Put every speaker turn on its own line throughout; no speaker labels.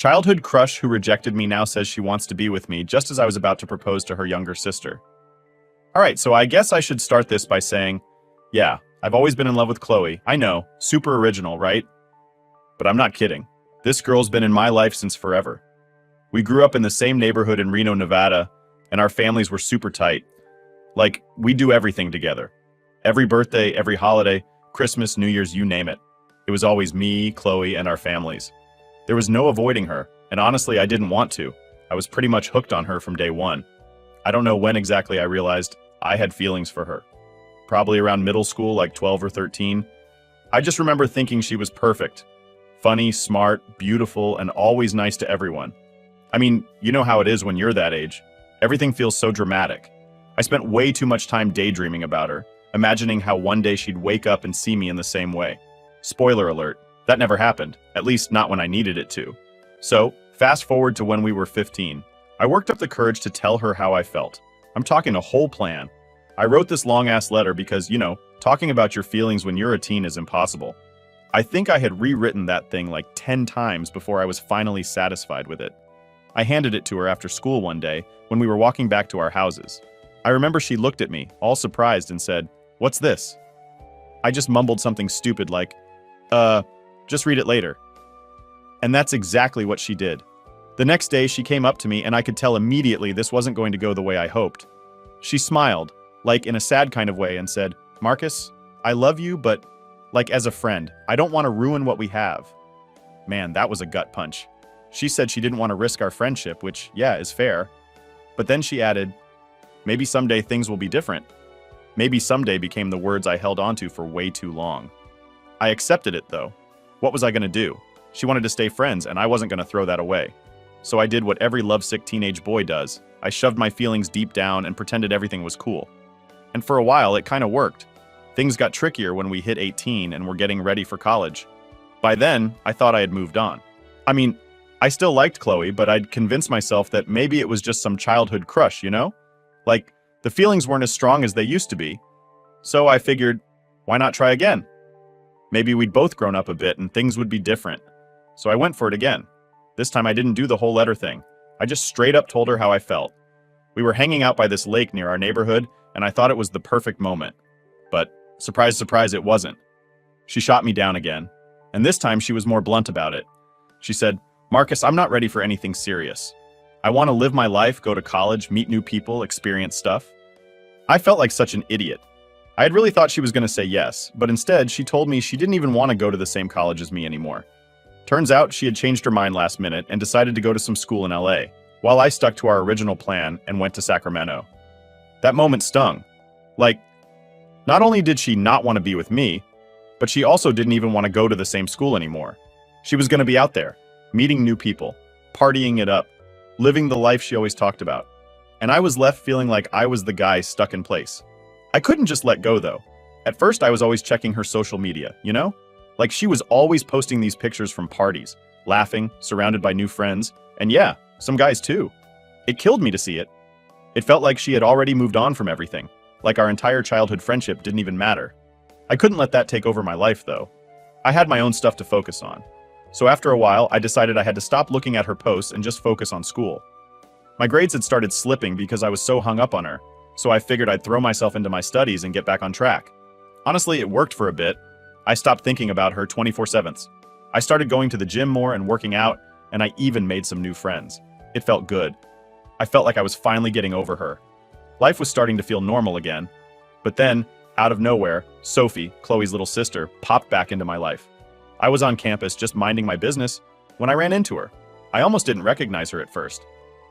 Childhood crush who rejected me now says she wants to be with me just as I was about to propose to her younger sister. Alright, so I guess I should start this by saying, yeah, I've always been in love with Chloe. I know, super original, right? But I'm not kidding. This girl's been in my life since forever. We grew up in the same neighborhood in Reno, Nevada, and our families were super tight. Like, we do everything together. Every birthday, every holiday, Christmas, New Year's, you name it. It was always me, Chloe, and our families. There was no avoiding her, and honestly, I didn't want to. I was pretty much hooked on her from day one. I don't know when exactly I realized I had feelings for her. Probably around middle school, like 12 or 13. I just remember thinking she was perfect. Funny, smart, beautiful, and always nice to everyone. I mean, you know how it is when you're that age. Everything feels so dramatic. I spent way too much time daydreaming about her, imagining how one day she'd wake up and see me in the same way. Spoiler alert, that never happened, at least not when I needed it to. So, fast forward to when we were 15. I worked up the courage to tell her how I felt. I'm talking a whole plan. I wrote this long-ass letter because, talking about your feelings when you're a teen is impossible. I think I had rewritten that thing like 10 times before I was finally satisfied with it. I handed it to her after school one day when we were walking back to our houses. I remember she looked at me, all surprised, and said, "What's this?" I just mumbled something stupid like, just read it later. And that's exactly what she did. The next day, she came up to me and I could tell immediately this wasn't going to go the way I hoped. She smiled, like in a sad kind of way, and said, "Marcus, I love you, but like as a friend, I don't want to ruin what we have." Man, that was a gut punch. She said she didn't want to risk our friendship, which, yeah, is fair. But then she added, "Maybe someday things will be different." Maybe someday became the words I held onto for way too long. I accepted it, though. What was I going to do? She wanted to stay friends, and I wasn't going to throw that away. So I did what every lovesick teenage boy does. I shoved my feelings deep down and pretended everything was cool. And for a while, it kind of worked. Things got trickier when we hit 18 and were getting ready for college. By then, I thought I had moved on. I mean, I still liked Chloe, but I'd convinced myself that maybe it was just some childhood crush, Like, the feelings weren't as strong as they used to be. So I figured, why not try again? Maybe we'd both grown up a bit and things would be different. So I went for it again. This time I didn't do the whole letter thing. I just straight up told her how I felt. We were hanging out by this lake near our neighborhood, and I thought it was the perfect moment. But, surprise, surprise, it wasn't. She shot me down again. And this time she was more blunt about it. She said, "Marcus, I'm not ready for anything serious. I want to live my life, go to college, meet new people, experience stuff." I felt like such an idiot. I had really thought she was going to say yes, but instead she told me she didn't even want to go to the same college as me anymore. Turns out she had changed her mind last minute and decided to go to some school in LA, while I stuck to our original plan and went to Sacramento. That moment stung. Like, not only did she not want to be with me, but she also didn't even want to go to the same school anymore. She was going to be out there, meeting new people, partying it up, living the life she always talked about. And I was left feeling like I was the guy stuck in place. I couldn't just let go, though. At first, I was always checking her social media, Like, she was always posting these pictures from parties, laughing, surrounded by new friends, and yeah, some guys too. It killed me to see it. It felt like she had already moved on from everything, like our entire childhood friendship didn't even matter. I couldn't let that take over my life, though. I had my own stuff to focus on. So after a while, I decided I had to stop looking at her posts and just focus on school. My grades had started slipping because I was so hung up on her, so I figured I'd throw myself into my studies and get back on track. Honestly, it worked for a bit. I stopped thinking about her 24/7. I started going to the gym more and working out, and I even made some new friends. It felt good. I felt like I was finally getting over her. Life was starting to feel normal again. But then, out of nowhere, Sophie, Chloe's little sister, popped back into my life. I was on campus just minding my business when I ran into her. I almost didn't recognize her at first.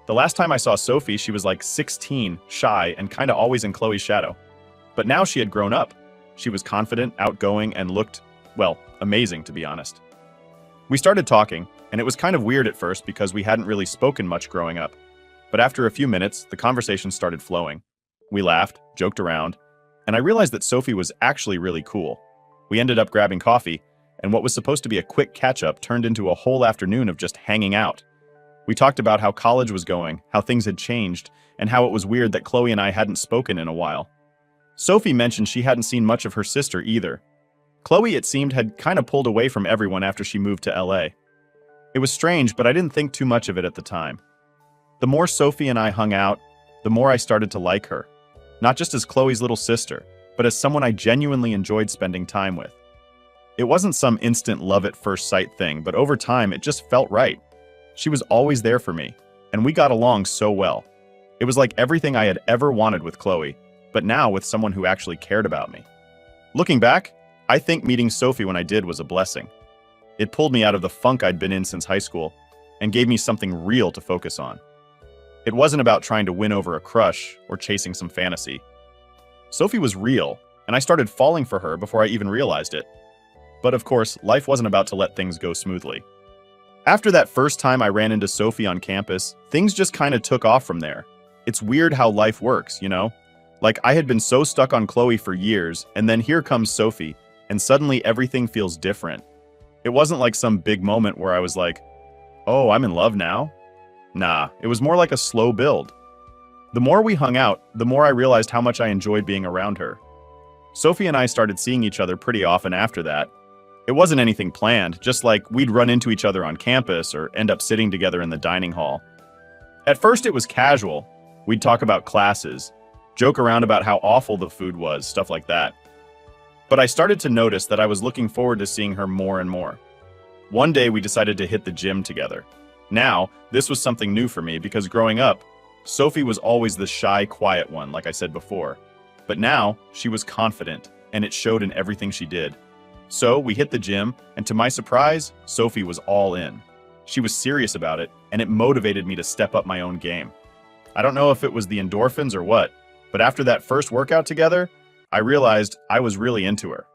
The last time I saw Sophie, she was like 16, shy, and kinda always in Chloe's shadow. But now she had grown up. She was confident, outgoing, and looked, well, amazing, to be honest. We started talking, and it was kind of weird at first because we hadn't really spoken much growing up. But after a few minutes, the conversation started flowing. We laughed, joked around, and I realized that Sophie was actually really cool. We ended up grabbing coffee, and what was supposed to be a quick catch-up turned into a whole afternoon of just hanging out. We talked about how college was going, how things had changed, and how it was weird that Chloe and I hadn't spoken in a while. Sophie mentioned she hadn't seen much of her sister either. Chloe, it seemed, had kind of pulled away from everyone after she moved to LA. It was strange, but I didn't think too much of it at the time. The more Sophie and I hung out, the more I started to like her. Not just as Chloe's little sister, but as someone I genuinely enjoyed spending time with. It wasn't some instant love at first sight thing, but over time it just felt right. She was always there for me, and we got along so well. It was like everything I had ever wanted with Chloe, but now with someone who actually cared about me. Looking back, I think meeting Sophie when I did was a blessing. It pulled me out of the funk I'd been in since high school and gave me something real to focus on. It wasn't about trying to win over a crush or chasing some fantasy. Sophie was real, and I started falling for her before I even realized it. But of course, life wasn't about to let things go smoothly. After that first time I ran into Sophie on campus, things just kind of took off from there. It's weird how life works, you know? Like, I had been so stuck on Chloe for years, and then here comes Sophie, and suddenly everything feels different. It wasn't like some big moment where I was like, oh, I'm in love now? Nah, it was more like a slow build. The more we hung out, the more I realized how much I enjoyed being around her. Sophie and I started seeing each other pretty often after that. It wasn't anything planned, just like we'd run into each other on campus or end up sitting together in the dining hall. At first it was casual. We'd talk about classes, joke around about how awful the food was, stuff like that. But I started to notice that I was looking forward to seeing her more and more. One day we decided to hit the gym together. Now, this was something new for me because growing up, Sophie was always the shy, quiet one, like I said before. But now, she was confident, and it showed in everything she did. So we hit the gym, and to my surprise, Sophie was all in. She was serious about it, and it motivated me to step up my own game. I don't know if it was the endorphins or what, but after that first workout together, I realized I was really into her.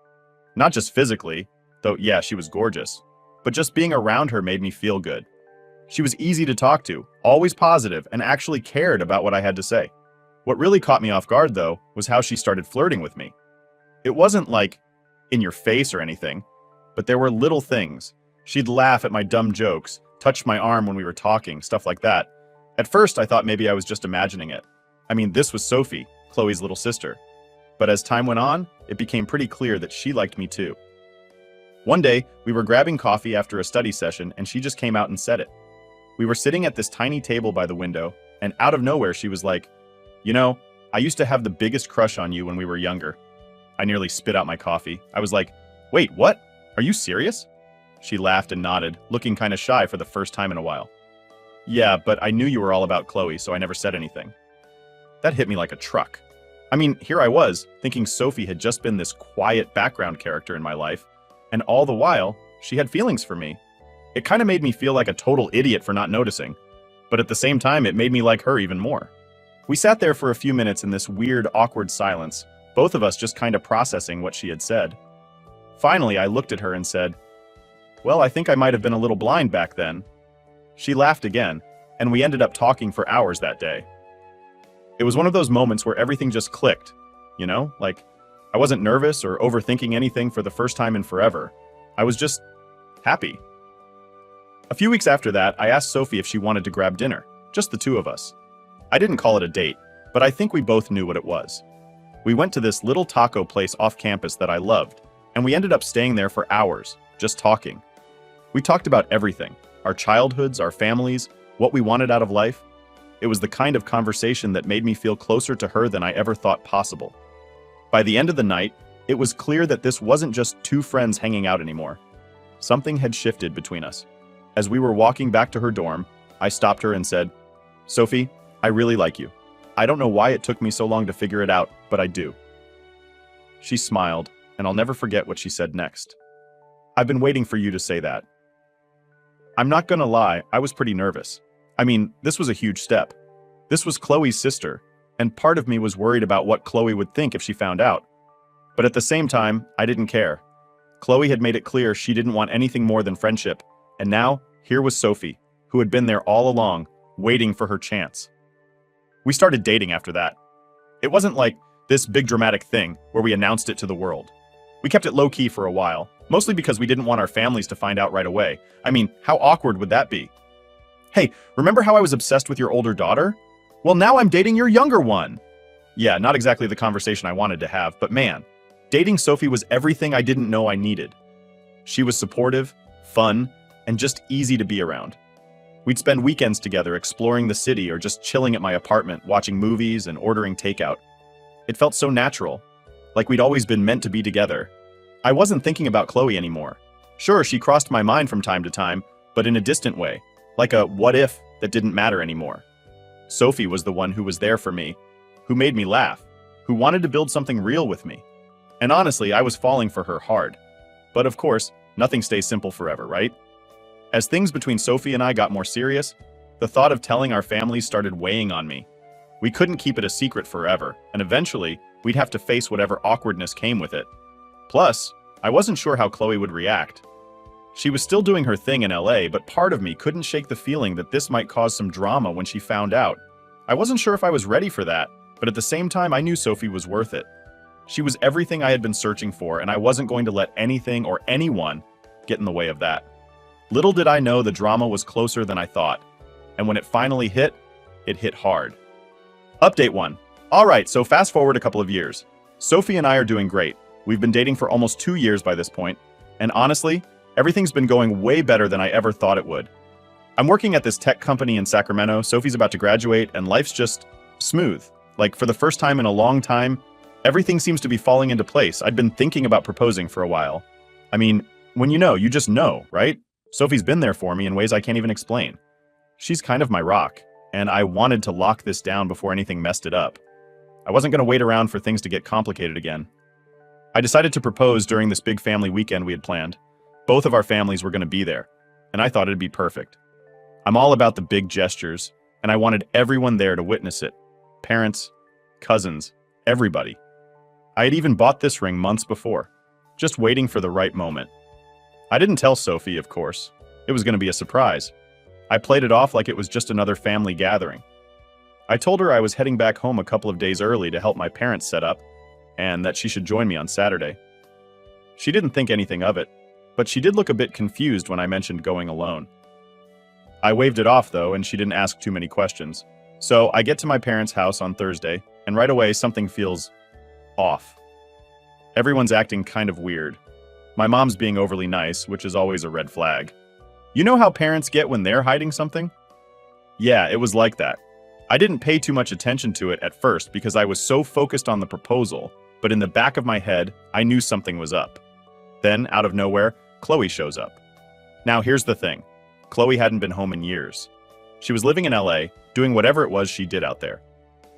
Not just physically, though yeah, she was gorgeous, but just being around her made me feel good. She was easy to talk to, always positive, and actually cared about what I had to say. What really caught me off guard, though, was how she started flirting with me. It wasn't like in your face or anything, but there were little things. She'd laugh at my dumb jokes, touch my arm when we were talking, stuff like that. At first, I thought maybe I was just imagining it. I mean, this was Sophie, Chloe's little sister. But as time went on, it became pretty clear that she liked me too. One day, we were grabbing coffee after a study session, and she just came out and said it. We were sitting at this tiny table by the window, and out of nowhere she was like, "You know, I used to have the biggest crush on you when we were younger." I nearly spit out my coffee. I was like, "Wait, what? Are you serious?" She laughed and nodded, looking kind of shy for the first time in a while. "Yeah, but I knew you were all about Chloe, so I never said anything." That hit me like a truck. I mean, here I was, thinking Sophie had just been this quiet background character in my life, and all the while, she had feelings for me. It kind of made me feel like a total idiot for not noticing, but at the same time, it made me like her even more. We sat there for a few minutes in this weird, awkward silence, both of us just kind of processing what she had said. Finally, I looked at her and said, "Well, I think I might have been a little blind back then." She laughed again, and we ended up talking for hours that day. It was one of those moments where everything just clicked, you know? Like, I wasn't nervous or overthinking anything for the first time in forever. I was just happy. A few weeks after that, I asked Sophie if she wanted to grab dinner, just the two of us. I didn't call it a date, but I think we both knew what it was. We went to this little taco place off campus that I loved, and we ended up staying there for hours, just talking. We talked about everything, our childhoods, our families, what we wanted out of life. It was the kind of conversation that made me feel closer to her than I ever thought possible. By the end of the night, it was clear that this wasn't just two friends hanging out anymore. Something had shifted between us. As we were walking back to her dorm, I stopped her and said, "Sophie, I really like you. I don't know why it took me so long to figure it out, but I do." She smiled, and I'll never forget what she said next. "I've been waiting for you to say that." I'm not gonna lie, I was pretty nervous. I mean, this was a huge step. This was Chloe's sister, and part of me was worried about what Chloe would think if she found out. But at the same time, I didn't care. Chloe had made it clear she didn't want anything more than friendship, and now, here was Sophie, who had been there all along, waiting for her chance. We started dating after that. It wasn't like this big dramatic thing where we announced it to the world. We kept it low-key for a while, mostly because we didn't want our families to find out right away. I mean, how awkward would that be? "Hey, remember how I was obsessed with your older daughter? Well, now I'm dating your younger one." Yeah, not exactly the conversation I wanted to have, but man, dating Sophie was everything I didn't know I needed. She was supportive, fun, and just easy to be around. We'd spend weekends together exploring the city or just chilling at my apartment, watching movies and ordering takeout. It felt so natural, like we'd always been meant to be together. I wasn't thinking about Chloe anymore. Sure, she crossed my mind from time to time, but in a distant way, like a what if that didn't matter anymore. Sophie was the one who was there for me, who made me laugh, who wanted to build something real with me. And honestly, I was falling for her hard. But of course, nothing stays simple forever, right? As things between Sophie and I got more serious, the thought of telling our families started weighing on me. We couldn't keep it a secret forever, and eventually, we'd have to face whatever awkwardness came with it. Plus, I wasn't sure how Chloe would react. She was still doing her thing in LA, but part of me couldn't shake the feeling that this might cause some drama when she found out. I wasn't sure if I was ready for that, but at the same time I knew Sophie was worth it. She was everything I had been searching for, and I wasn't going to let anything or anyone get in the way of that. Little did I know the drama was closer than I thought, and when it finally hit, it hit hard. Update 1. Alright, so fast forward a couple of years. Sophie and I are doing great. We've been dating for almost 2 years by this point, and honestly, everything's been going way better than I ever thought it would. I'm working at this tech company in Sacramento, Sophie's about to graduate, and life's just smooth. Like, for the first time in a long time, everything seems to be falling into place. I'd been thinking about proposing for a while. I mean, when you know, you just know, right? Sophie's been there for me in ways I can't even explain. She's kind of my rock, and I wanted to lock this down before anything messed it up. I wasn't going to wait around for things to get complicated again. I decided to propose during this big family weekend we had planned. Both of our families were going to be there, and I thought it'd be perfect. I'm all about the big gestures, and I wanted everyone there to witness it. Parents, cousins, everybody. I had even bought this ring months before, just waiting for the right moment. I didn't tell Sophie, of course. It was going to be a surprise. I played it off like it was just another family gathering. I told her I was heading back home a couple of days early to help my parents set up, and that she should join me on Saturday. She didn't think anything of it, but she did look a bit confused when I mentioned going alone. I waved it off, though, and she didn't ask too many questions. So I get to my parents' house on Thursday, and right away something feels off. Everyone's acting kind of weird. My mom's being overly nice, which is always a red flag. You know how parents get when they're hiding something? Yeah, it was like that. I didn't pay too much attention to it at first because I was so focused on the proposal, but in the back of my head, I knew something was up. Then, out of nowhere, Chloe shows up. Now here's the thing. Chloe hadn't been home in years. She was living in LA, doing whatever it was she did out there.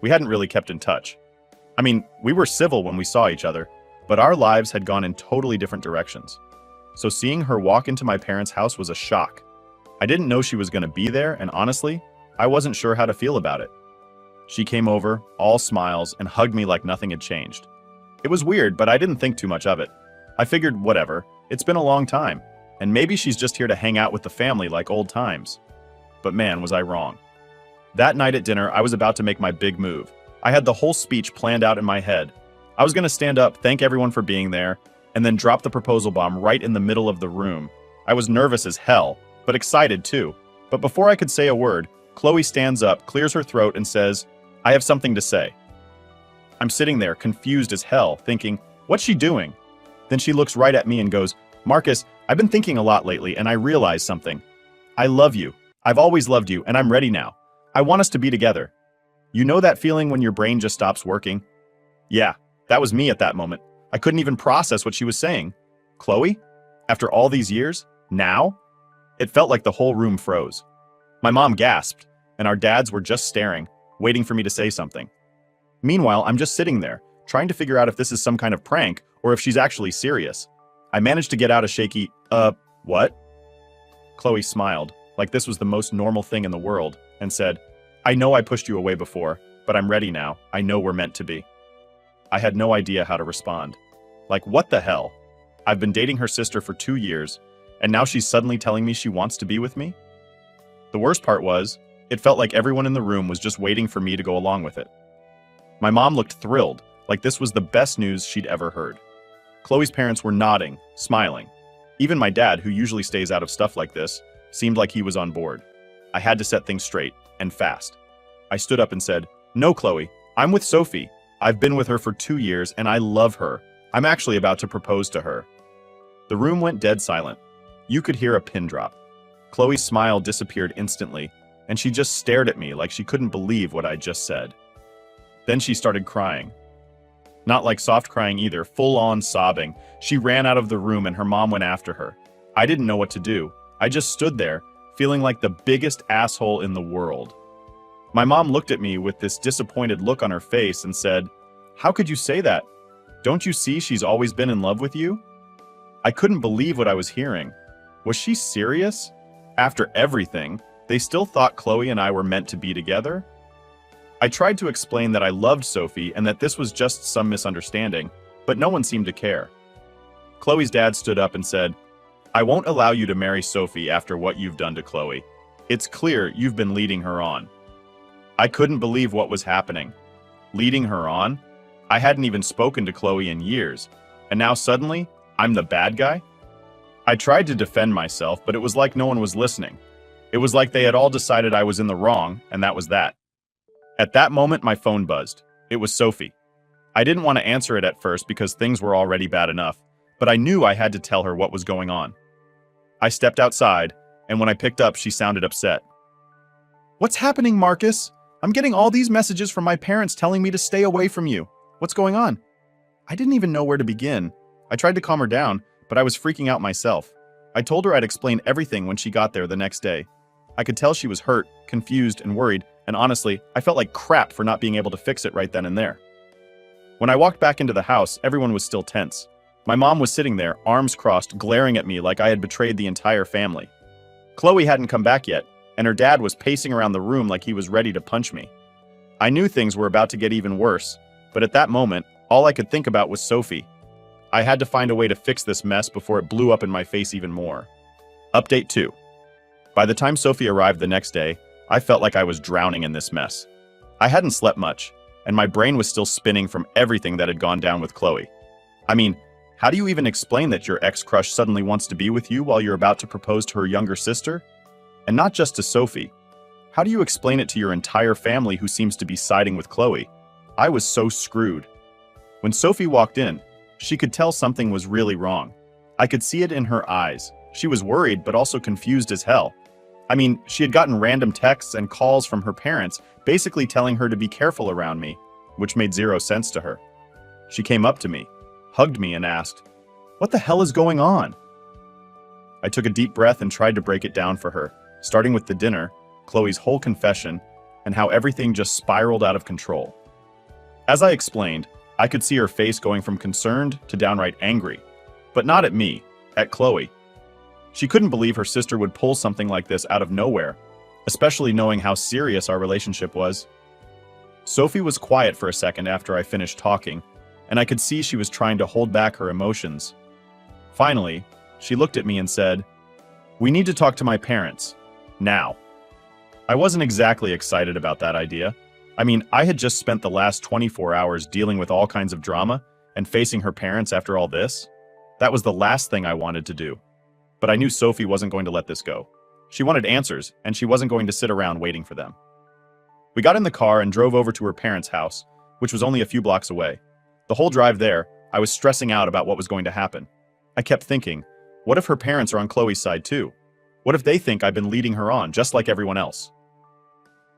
We hadn't really kept in touch. I mean, we were civil when we saw each other, but our lives had gone in totally different directions. So seeing her walk into my parents' house was a shock. I didn't know she was going to be there, and honestly, I wasn't sure how to feel about it. She came over, all smiles, and hugged me like nothing had changed. It was weird, but I didn't think too much of it. I figured, whatever, it's been a long time, and maybe she's just here to hang out with the family like old times. But man, was I wrong. That night at dinner, I was about to make my big move. I had the whole speech planned out in my head. I was going to stand up, thank everyone for being there, and then drop the proposal bomb right in the middle of the room. I was nervous as hell, but excited too. But before I could say a word, Chloe stands up, clears her throat, and says, "I have something to say." I'm sitting there, confused as hell, thinking, what's she doing? Then she looks right at me and goes, "Marcus, I've been thinking a lot lately, and I realized something. I love you. I've always loved you, and I'm ready now. I want us to be together." You know that feeling when your brain just stops working? Yeah, that was me at that moment. I couldn't even process what she was saying. Chloe? After all these years? Now? It felt like the whole room froze. My mom gasped, and our dads were just staring, waiting for me to say something. Meanwhile, I'm just sitting there, trying to figure out if this is some kind of prank or if she's actually serious. I managed to get out a shaky, what? Chloe smiled, like this was the most normal thing in the world, and said, "I know I pushed you away before, but I'm ready now. I know we're meant to be." I had no idea how to respond. Like, what the hell? I've been dating her sister for 2 years, and now she's suddenly telling me she wants to be with me? The worst part was, it felt like everyone in the room was just waiting for me to go along with it. My mom looked thrilled, like this was the best news she'd ever heard. Chloe's parents were nodding, smiling. Even my dad, who usually stays out of stuff like this, seemed like he was on board. I had to set things straight, and fast. I stood up and said, "No, Chloe, I'm with Sophie. I've been with her for 2 years, and I love her. I'm actually about to propose to her." The room went dead silent. You could hear a pin drop. Chloe's smile disappeared instantly, and she just stared at me like she couldn't believe what I just said. Then she started crying. Not like soft crying either, full-on sobbing. She ran out of the room and her mom went after her. I didn't know what to do. I just stood there, feeling like the biggest asshole in the world. My mom looked at me with this disappointed look on her face and said, "How could you say that? Don't you see she's always been in love with you?" I couldn't believe what I was hearing. Was she serious? After everything, they still thought Chloe and I were meant to be together? I tried to explain that I loved Sophie and that this was just some misunderstanding, but no one seemed to care. Chloe's dad stood up and said, "I won't allow you to marry Sophie after what you've done to Chloe. It's clear you've been leading her on." I couldn't believe what was happening. Leading her on? I hadn't even spoken to Chloe in years, and now suddenly, I'm the bad guy? I tried to defend myself, but it was like no one was listening. It was like they had all decided I was in the wrong, and that was that. At that moment, my phone buzzed. It was Sophie. I didn't want to answer it at first because things were already bad enough, but I knew I had to tell her what was going on. I stepped outside, and when I picked up, she sounded upset. "What's happening, Marcus? I'm getting all these messages from my parents telling me to stay away from you. What's going on?" I didn't even know where to begin. I tried to calm her down, but I was freaking out myself. I told her I'd explain everything when she got there the next day. I could tell she was hurt, confused, and worried, and honestly, I felt like crap for not being able to fix it right then and there. When I walked back into the house, everyone was still tense. My mom was sitting there, arms crossed, glaring at me like I had betrayed the entire family. Chloe hadn't come back yet, and her dad was pacing around the room like he was ready to punch me. I knew things were about to get even worse, but at that moment, all I could think about was Sophie. I had to find a way to fix this mess before it blew up in my face even more. Update 2. By the time Sophie arrived the next day, I felt like I was drowning in this mess. I hadn't slept much, and my brain was still spinning from everything that had gone down with Chloe. I mean, how do you even explain that your ex-crush suddenly wants to be with you while you're about to propose to her younger sister? And not just to Sophie. How do you explain it to your entire family who seems to be siding with Chloe? I was so screwed. When Sophie walked in, she could tell something was really wrong. I could see it in her eyes. She was worried, but also confused as hell. I mean, she had gotten random texts and calls from her parents, basically telling her to be careful around me, which made zero sense to her. She came up to me, hugged me, and asked, "What the hell is going on?" I took a deep breath and tried to break it down for her, starting with the dinner, Chloe's whole confession, and how everything just spiraled out of control. As I explained, I could see her face going from concerned to downright angry, but not at me, at Chloe. She couldn't believe her sister would pull something like this out of nowhere, especially knowing how serious our relationship was. Sophie was quiet for a second after I finished talking, and I could see she was trying to hold back her emotions. Finally, she looked at me and said, "We need to talk to my parents. Now." I wasn't exactly excited about that idea. I mean, I had just spent the last 24 hours dealing with all kinds of drama and facing her parents after all this. That was the last thing I wanted to do. But I knew Sophie wasn't going to let this go. She wanted answers, and she wasn't going to sit around waiting for them. We got in the car and drove over to her parents' house, which was only a few blocks away. The whole drive there, I was stressing out about what was going to happen. I kept thinking, what if her parents are on Chloe's side too? What if they think I've been leading her on, just like everyone else?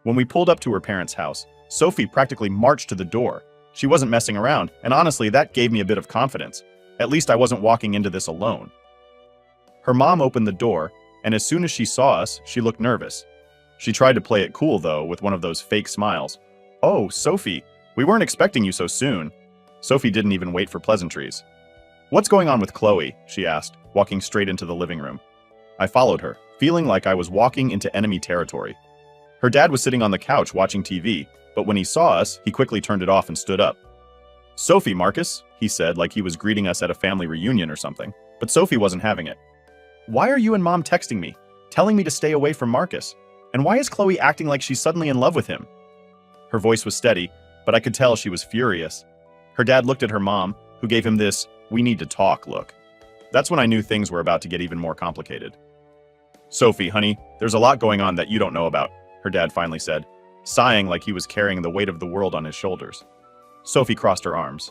When we pulled up to her parents' house, Sophie practically marched to the door. She wasn't messing around, and honestly, that gave me a bit of confidence. At least I wasn't walking into this alone. Her mom opened the door, and as soon as she saw us, she looked nervous. She tried to play it cool, though, with one of those fake smiles. "Oh, Sophie, we weren't expecting you so soon." Sophie didn't even wait for pleasantries. "What's going on with Chloe?" she asked, walking straight into the living room. I followed her, feeling like I was walking into enemy territory. Her dad was sitting on the couch watching TV, but when he saw us, he quickly turned it off and stood up. "Sophie, Marcus," he said like he was greeting us at a family reunion or something, but Sophie wasn't having it. "Why are you and Mom texting me, telling me to stay away from Marcus? And why is Chloe acting like she's suddenly in love with him?" Her voice was steady, but I could tell she was furious. Her dad looked at her mom, who gave him this, "we need to talk" look. That's when I knew things were about to get even more complicated. "Sophie, honey, there's a lot going on that you don't know about," her dad finally said, sighing like he was carrying the weight of the world on his shoulders. Sophie crossed her arms.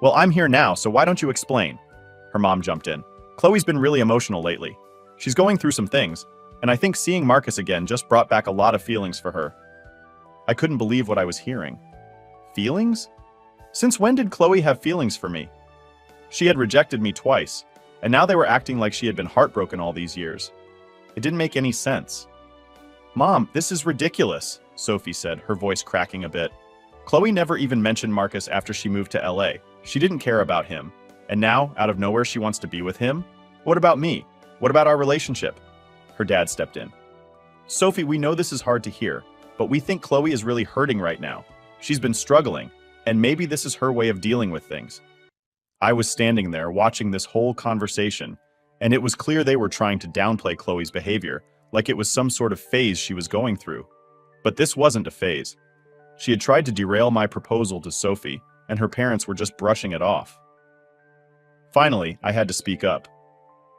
"Well, I'm here now, so why don't you explain?" Her mom jumped in. "Chloe's been really emotional lately. She's going through some things, and I think seeing Marcus again just brought back a lot of feelings for her. I couldn't believe what I was hearing. Feelings? Since when did Chloe have feelings for me? She had rejected me twice, and now they were acting like she had been heartbroken all these years. It didn't make any sense. "Mom, this is ridiculous," Sophie said, her voice cracking a bit. Chloe never even mentioned Marcus after she moved to LA. She didn't care about him. And now, out of nowhere, she wants to be with him? What about me? What about our relationship? Her dad stepped in. "Sophie, we know this is hard to hear, but we think Chloe is really hurting right now. She's been struggling, and maybe this is her way of dealing with things." I was standing there watching this whole conversation, and it was clear they were trying to downplay Chloe's behavior, like it was some sort of phase she was going through. But this wasn't a phase. She had tried to derail my proposal to Sophie, and her parents were just brushing it off. Finally, I had to speak up.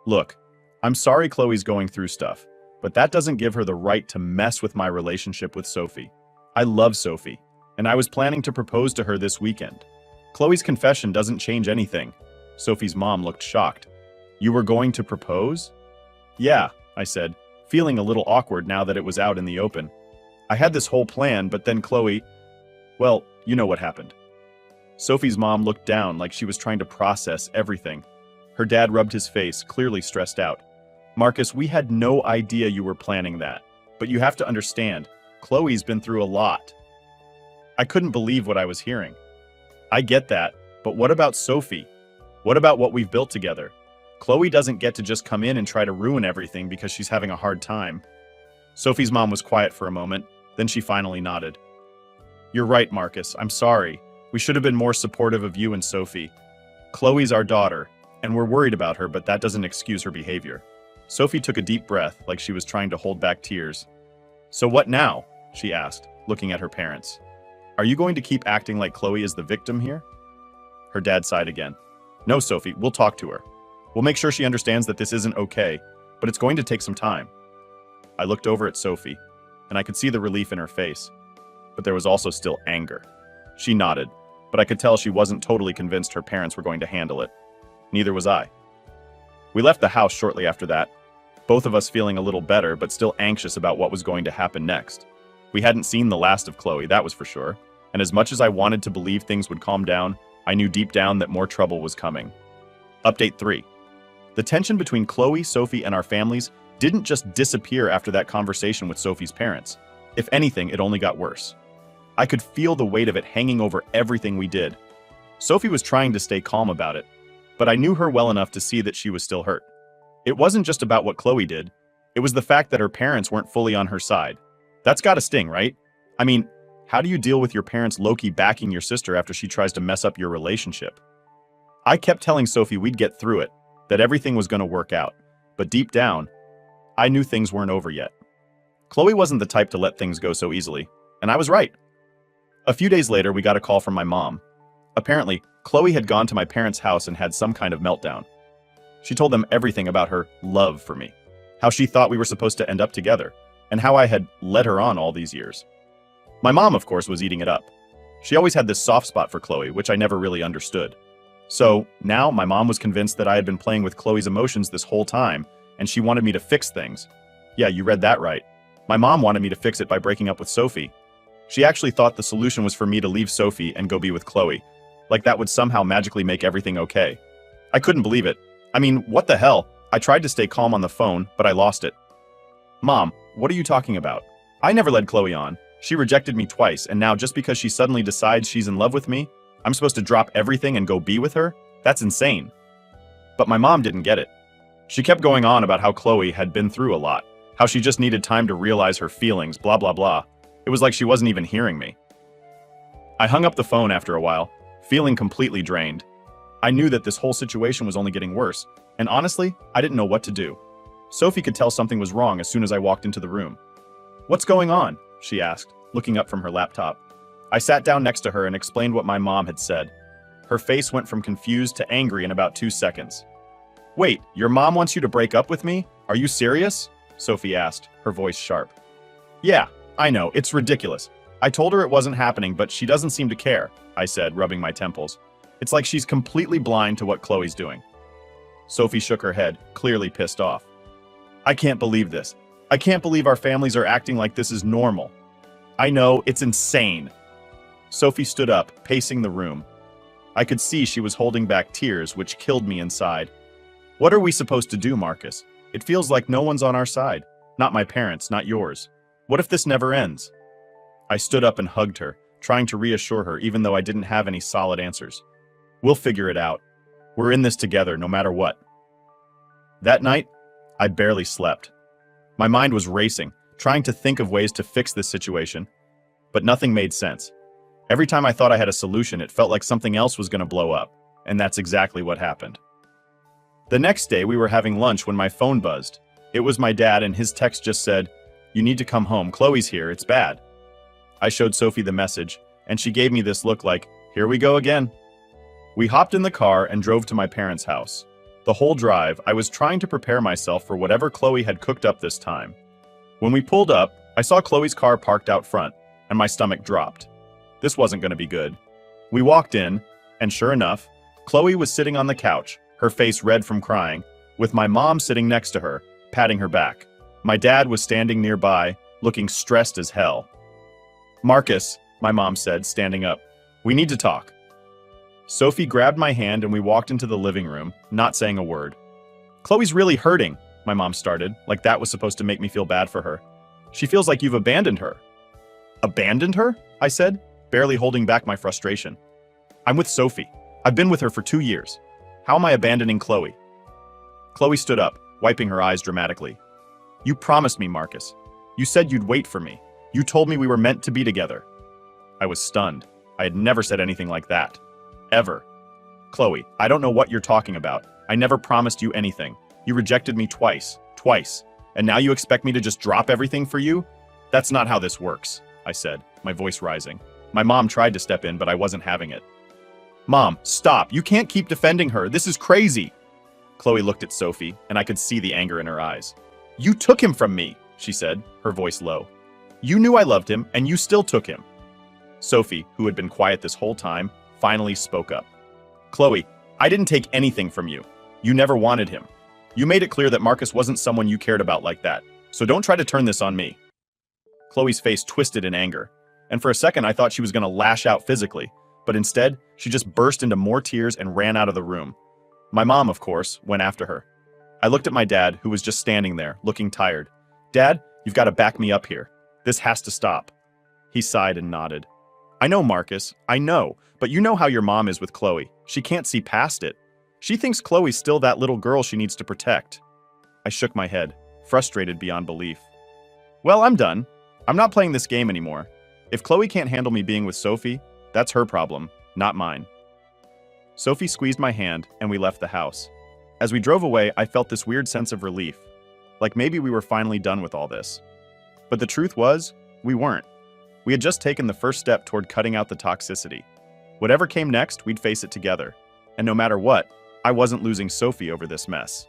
"Look, I'm sorry Chloe's going through stuff, but that doesn't give her the right to mess with my relationship with Sophie. I love Sophie, and I was planning to propose to her this weekend. Chloe's confession doesn't change anything." Sophie's mom looked shocked. "You were going to propose?" "Yeah," I said, feeling a little awkward now that it was out in the open. "I had this whole plan, but then Chloe... well, you know what happened." Sophie's mom looked down like she was trying to process everything. Her dad rubbed his face, clearly stressed out. "Marcus, we had no idea you were planning that. But you have to understand, Chloe's been through a lot." I couldn't believe what I was hearing. "I get that, but what about Sophie? What about what we've built together? Chloe doesn't get to just come in and try to ruin everything because she's having a hard time." Sophie's mom was quiet for a moment, then she finally nodded. "You're right, Marcus. I'm sorry. We should have been more supportive of you and Sophie. Chloe's our daughter, and we're worried about her, but that doesn't excuse her behavior." Sophie took a deep breath, like she was trying to hold back tears. "So what now?" she asked, looking at her parents. "Are you going to keep acting like Chloe is the victim here?" Her dad sighed again. "No, Sophie, we'll talk to her. We'll make sure she understands that this isn't okay, but it's going to take some time." I looked over at Sophie, and I could see the relief in her face. But there was also still anger. She nodded, but I could tell she wasn't totally convinced her parents were going to handle it. Neither was I. We left the house shortly after that, both of us feeling a little better but still anxious about what was going to happen next. We hadn't seen the last of Chloe, that was for sure, and as much as I wanted to believe things would calm down, I knew deep down that more trouble was coming. Update 3. The tension between Chloe, Sophie, and our families didn't just disappear after that conversation with Sophie's parents. If anything, it only got worse. I could feel the weight of it hanging over everything we did. Sophie was trying to stay calm about it, but I knew her well enough to see that she was still hurt. It wasn't just about what Chloe did, it was the fact that her parents weren't fully on her side. That's gotta sting, right? I mean, how do you deal with your parents low-key backing your sister after she tries to mess up your relationship? I kept telling Sophie we'd get through it, that everything was gonna work out, but deep down, I knew things weren't over yet. Chloe wasn't the type to let things go so easily, and I was right. A few days later, we got a call from my mom. Apparently, Chloe had gone to my parents' house and had some kind of meltdown. She told them everything about her love for me, how she thought we were supposed to end up together, and how I had led her on all these years. My mom, of course, was eating it up. She always had this soft spot for Chloe, which I never really understood. So now my mom was convinced that I had been playing with Chloe's emotions this whole time, and she wanted me to fix things. Yeah, you read that right. My mom wanted me to fix it by breaking up with Sophie. She actually thought the solution was for me to leave Sophie and go be with Chloe, like that would somehow magically make everything okay. I couldn't believe it. I mean, what the hell? I tried to stay calm on the phone, but I lost it. "Mom, what are you talking about? I never led Chloe on. She rejected me twice, and now just because she suddenly decides she's in love with me, I'm supposed to drop everything and go be with her? That's insane." But my mom didn't get it. She kept going on about how Chloe had been through a lot, how she just needed time to realize her feelings, blah blah blah. It was like she wasn't even hearing me. I hung up the phone after a while, feeling completely drained. I knew that this whole situation was only getting worse, and honestly, I didn't know what to do. Sophie could tell something was wrong as soon as I walked into the room. "What's going on?" she asked, looking up from her laptop. I sat down next to her and explained what my mom had said. Her face went from confused to angry in about 2 seconds. "Wait, your mom wants you to break up with me? Are you serious?" Sophie asked, her voice sharp. "Yeah, I know, it's ridiculous. I told her it wasn't happening, but she doesn't seem to care," I said, rubbing my temples. "It's like she's completely blind to what Chloe's doing." Sophie shook her head, clearly pissed off. "I can't believe this. I can't believe our families are acting like this is normal. I know, it's insane. Sophie stood up, pacing the room. I could see she was holding back tears, which killed me inside. What are we supposed to do, Marcus? It feels like no one's on our side. Not my parents, not yours. What if this never ends? I stood up and hugged her, trying to reassure her even though I didn't have any solid answers. We'll figure it out. We're in this together, no matter what. That night, I barely slept. My mind was racing, trying to think of ways to fix this situation, but nothing made sense. Every time I thought I had a solution, it felt like something else was going to blow up, and that's exactly what happened. The next day, we were having lunch when my phone buzzed. It was my dad, and his text just said, "You need to come home. Chloe's here. It's bad." I showed Sophie the message, and she gave me this look like, "Here we go again." We hopped in the car and drove to my parents' house. The whole drive, I was trying to prepare myself for whatever Chloe had cooked up this time. When we pulled up, I saw Chloe's car parked out front, and my stomach dropped. This wasn't going to be good. We walked in, and sure enough, Chloe was sitting on the couch, her face red from crying, with my mom sitting next to her, patting her back. My dad was standing nearby, looking stressed as hell. "Marcus," my mom said, standing up, "we need to talk." Sophie grabbed my hand and we walked into the living room, not saying a word. "Chloe's really hurting," my mom started, like that was supposed to make me feel bad for her. "She feels like you've abandoned her." "Abandoned her?" I said, barely holding back my frustration. "I'm with Sophie. I've been with her for 2 years. How am I abandoning Chloe?" Chloe stood up, wiping her eyes dramatically. "You promised me, Marcus. You said you'd wait for me. You told me we were meant to be together." I was stunned. I had never said anything like that. Ever. "Chloe, I don't know what you're talking about. I never promised you anything. You rejected me twice. And now you expect me to just drop everything for you? That's not how this works," I said, my voice rising. My mom tried to step in, but I wasn't having it. "Mom, stop. You can't keep defending her. This is crazy." Chloe looked at Sophie, and I could see the anger in her eyes. "You took him from me," she said, her voice low. "You knew I loved him, and you still took him." Sophie, who had been quiet this whole time, finally spoke up. "Chloe, I didn't take anything from you. You never wanted him. You made it clear that Marcus wasn't someone you cared about like that, so don't try to turn this on me." Chloe's face twisted in anger, and for a second I thought she was going to lash out physically, but instead, she just burst into more tears and ran out of the room. My mom, of course, went after her. I looked at my dad, who was just standing there, looking tired. "Dad, you've got to back me up here. This has to stop." He sighed and nodded. "I know, Marcus, I know, but you know how your mom is with Chloe. She can't see past it. She thinks Chloe's still that little girl she needs to protect." I shook my head, frustrated beyond belief. "Well, I'm done. I'm not playing this game anymore. If Chloe can't handle me being with Sophie, that's her problem, not mine." Sophie squeezed my hand, and we left the house. As we drove away, I felt this weird sense of relief, like maybe we were finally done with all this. But the truth was, we weren't. We had just taken the first step toward cutting out the toxicity. Whatever came next, we'd face it together. And no matter what, I wasn't losing Sophie over this mess.